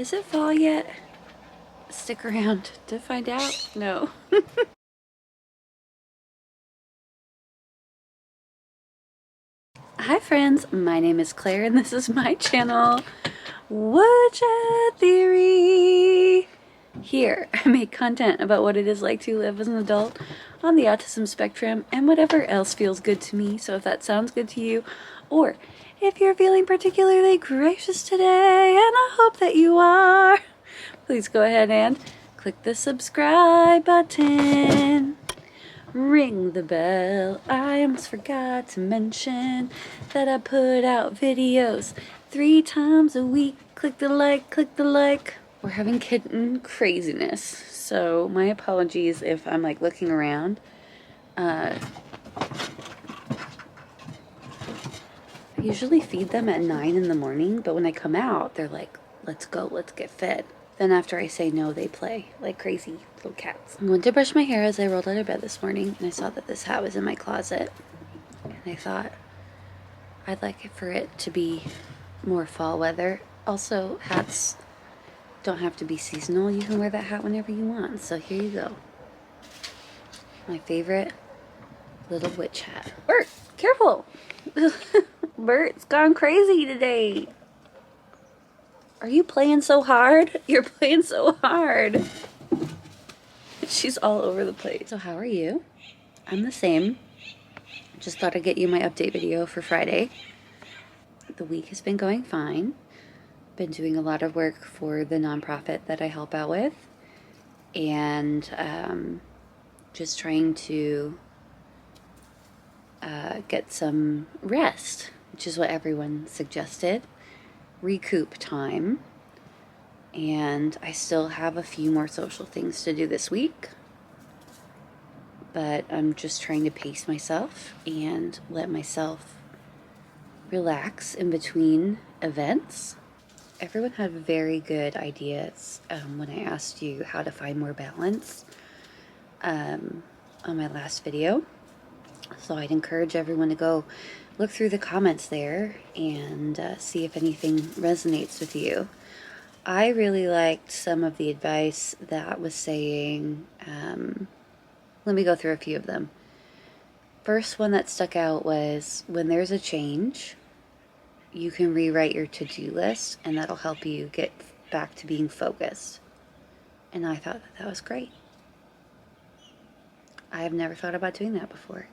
Is it fall yet? Stick around to find out. No. Hi friends, my name is Claire and this is my channel, Whatcha Theory. Here, I make content about what it is like to live as an adult on the autism spectrum and whatever else feels good to me. So if that sounds good to you, or if you're feeling particularly gracious today, and I hope that you are, please go ahead and click the subscribe button. Ring the bell. I almost forgot to mention that I put out videos 3 times a week. Click the like, click the like. We're having kitten craziness, so my apologies if I'm like looking around. I usually feed them at 9 in the morning, but when I come out, they're like, let's go, let's get fed. Then after I say no, they play like crazy little cats. I went to brush my hair as I rolled out of bed this morning, and I saw that this hat was in my closet. And I thought, I'd like it for it to be more fall weather. Also, hats don't have to be seasonal. You can wear that hat whenever you want. So here you go. My favorite little witch hat. Bert, careful! Bert's gone crazy today. Are you playing so hard? You're playing so hard. She's all over the place. So how are you? I'm the same. Just thought I'd get you my update video for Friday. The week has been going fine. Been doing a lot of work for the nonprofit that I help out with, and just trying to get some rest, which is what everyone suggested. Recoup time. And I still have a few more social things to do this week, but I'm just trying to pace myself and let myself relax in between events. Everyone had very good ideas when I asked you how to find more balance on my last video. So I'd encourage everyone to go look through the comments there and see if anything resonates with you. I really liked some of the advice that was saying, let me go through a few of them. First one that stuck out was, when there's a change, you can rewrite your to-do list and that'll help you get back to being focused. And I thought that was great. I have never thought about doing that before.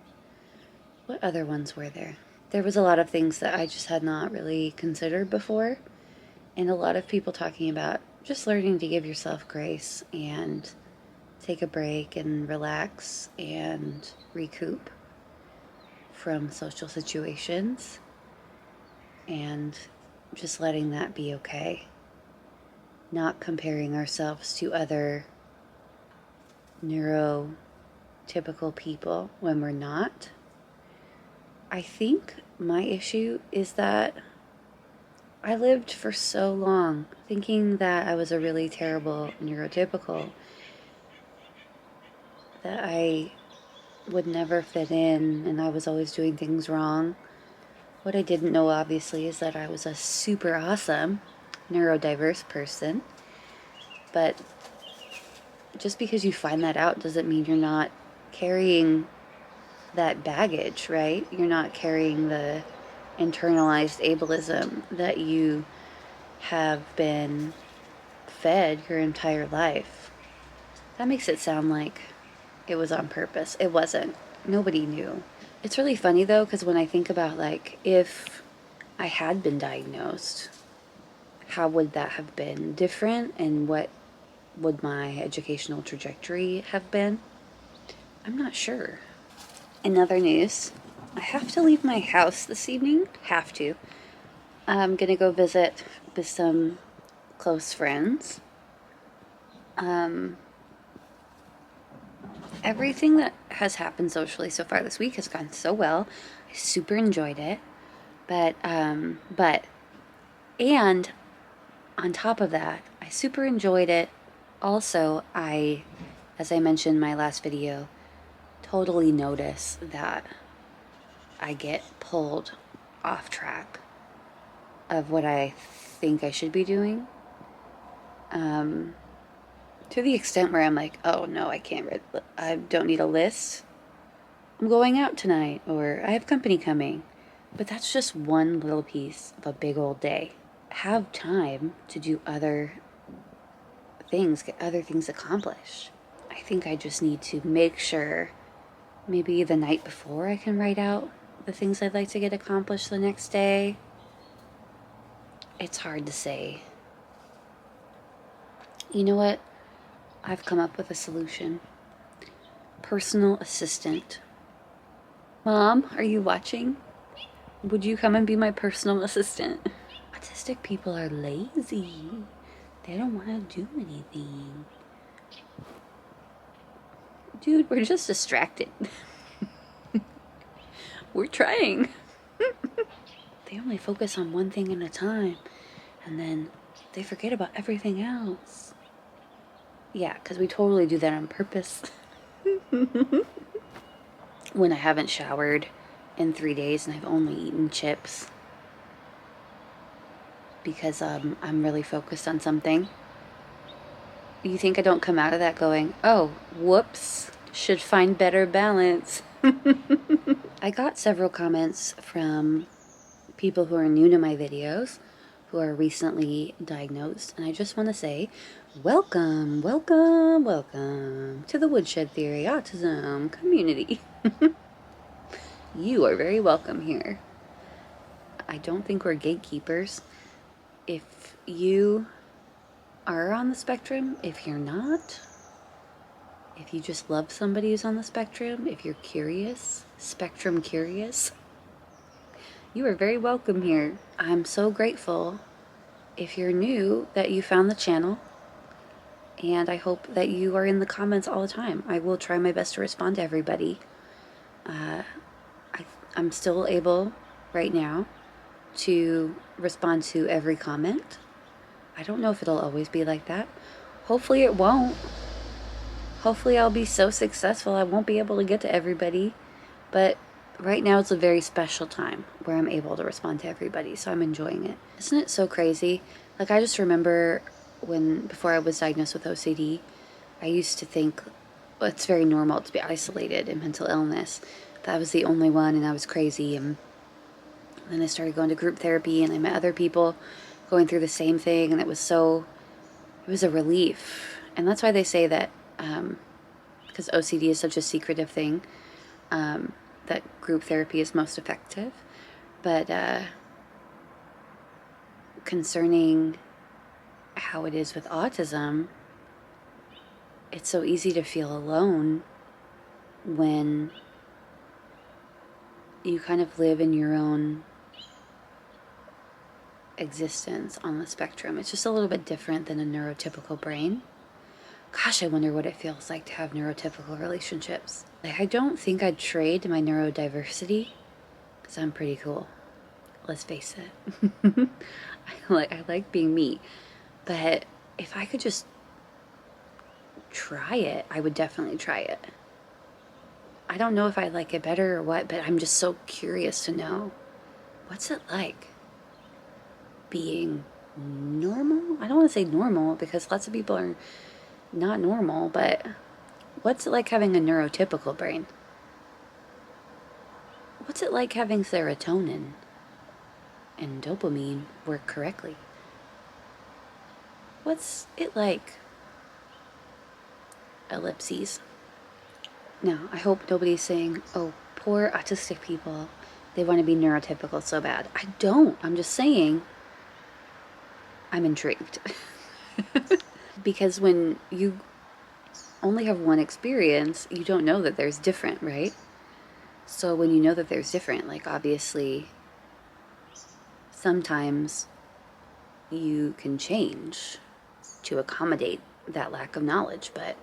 What other ones were there? There was a lot of things that I just had not really considered before, and a lot of people talking about just learning to give yourself grace and take a break and relax and recoup from social situations, and just letting that be okay. Not comparing ourselves to other neurotypical people when we're not. I think my issue is that I lived for so long thinking that I was a really terrible neurotypical, that I would never fit in and I was always doing things wrong. What I didn't know, obviously, is that I was a super awesome neurodiverse person. But just because you find that out doesn't mean you're not carrying that baggage, right? You're not carrying the internalized ableism that you have been fed your entire life. That makes it sound like it was on purpose. It wasn't. Nobody knew. It's really funny though, because when I think about, like, if I had been diagnosed, how would that have been different, and what would my educational trajectory have been? I'm not sure. In other news, I have to leave my house this evening. Have to. I'm gonna go visit with some close friends. Everything that has happened socially so far this week has gone so well. I super enjoyed it. But and on top of that, I super enjoyed it. Also, as I mentioned in my last video, totally notice that I get pulled off track of what I think I should be doing. To the extent where I'm like, oh no, I don't need a list. I'm going out tonight, or I have company coming. But that's just one little piece of a big old day. Have time to do other things, get other things accomplished. I think I just need to make sure maybe the night before I can write out the things I'd like to get accomplished the next day. It's hard to say. You know what? I've come up with a solution. Personal assistant. Mom, are you watching? Would you come and be my personal assistant? Autistic people are lazy. They don't want to do anything. Dude, we're just distracted. We're trying. They only focus on one thing at a time, and then they forget about everything else. Yeah, because we totally do that on purpose. When I haven't showered in 3 days and I've only eaten chips because I'm really focused on something. You think I don't come out of that going, oh, whoops, should find better balance. I got several comments from people who are new to my videos, who are recently diagnosed, and I just want to say, welcome, welcome, welcome to the Woodshed Theory Autism community. You are very welcome here. I don't think we're gatekeepers. If you are on the spectrum, if you're not, if you just love somebody who's on the spectrum, if you're curious, spectrum curious, you are very welcome here. I'm so grateful, if you're new, that you found the channel, and I hope that you are in the comments all the time. I will try my best to respond to everybody. I'm still able right now to respond to every comment. I don't know if it'll always be like that. Hopefully it won't. Hopefully I'll be so successful I won't be able to get to everybody. But right now it's a very special time where I'm able to respond to everybody, so I'm enjoying it. Isn't it so crazy? Like, I just remember before I was diagnosed with OCD, I used to think, well, it's very normal to be isolated in mental illness. That I was the only one and I was crazy. And then I started going to group therapy and I met other people going through the same thing, and it was a relief. And that's why they say that, because OCD is such a secretive thing, that group therapy is most effective. But concerning how it is with autism, it's so easy to feel alone when you kind of live in your own existence on the spectrum. It's just a little bit different than a neurotypical brain. Gosh, I wonder what it feels like to have neurotypical relationships. Like, I don't think I'd trade my neurodiversity, because I'm pretty cool. Let's face it. I like being me. But if I could just try it, I would definitely try it. I don't know if I like it better or what, but I'm just so curious to know. What's it like being normal? I don't want to say normal, because lots of people are not normal, but what's it like having a neurotypical brain? What's it like having serotonin and dopamine work correctly? What's it like? Ellipses. Now, I hope nobody's saying, oh, poor autistic people, they want to be neurotypical so bad. I don't. I'm just saying I'm intrigued. Because when you only have one experience, you don't know that there's different, right? So when you know that there's different, like, obviously sometimes you can change to accommodate that lack of knowledge, but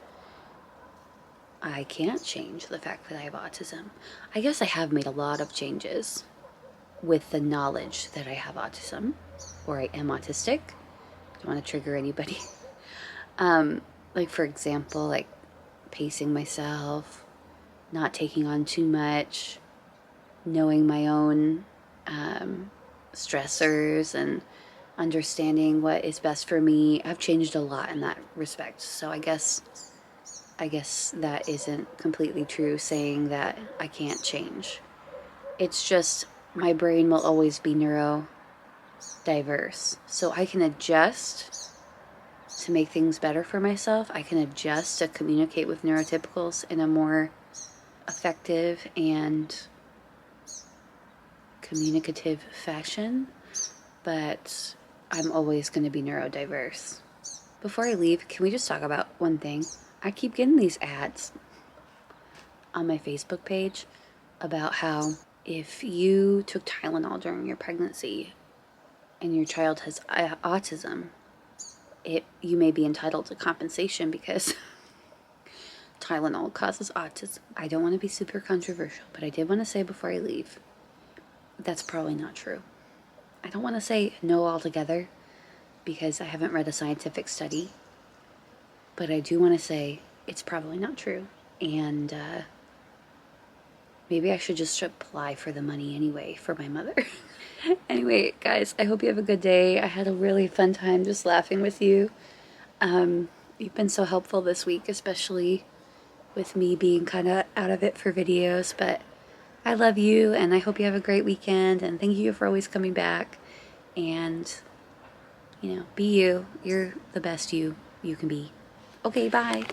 I can't change the fact that I have autism. I guess I have made a lot of changes with the knowledge that I have autism, or I am autistic. Don't want to trigger anybody. Like, for example, like pacing myself, not taking on too much, knowing my own stressors, and understanding what is best for me. I've changed a lot in that respect. So I guess that isn't completely true, saying that I can't change. It's just my brain will always be neurodiverse. So I can adjust to make things better for myself. I can adjust to communicate with neurotypicals in a more effective and communicative fashion, but I'm always going to be neurodiverse. Before I leave, can we just talk about one thing? I keep getting these ads on my Facebook page about how if you took Tylenol during your pregnancy and your child has autism, you may be entitled to compensation because Tylenol causes autism. I don't want to be super controversial, but I did want to say before I leave, that's probably not true. I don't want to say no altogether because I haven't read a scientific study, but I do want to say it's probably not true. And maybe I should just apply for the money anyway for my mother. Anyway, guys, I hope you have a good day. I had a really fun time just laughing with you. You've been so helpful this week, especially with me being kind of out of it for videos, but I love you and I hope you have a great weekend, and thank you for always coming back. And, be you. You're the best you can be. Okay, bye.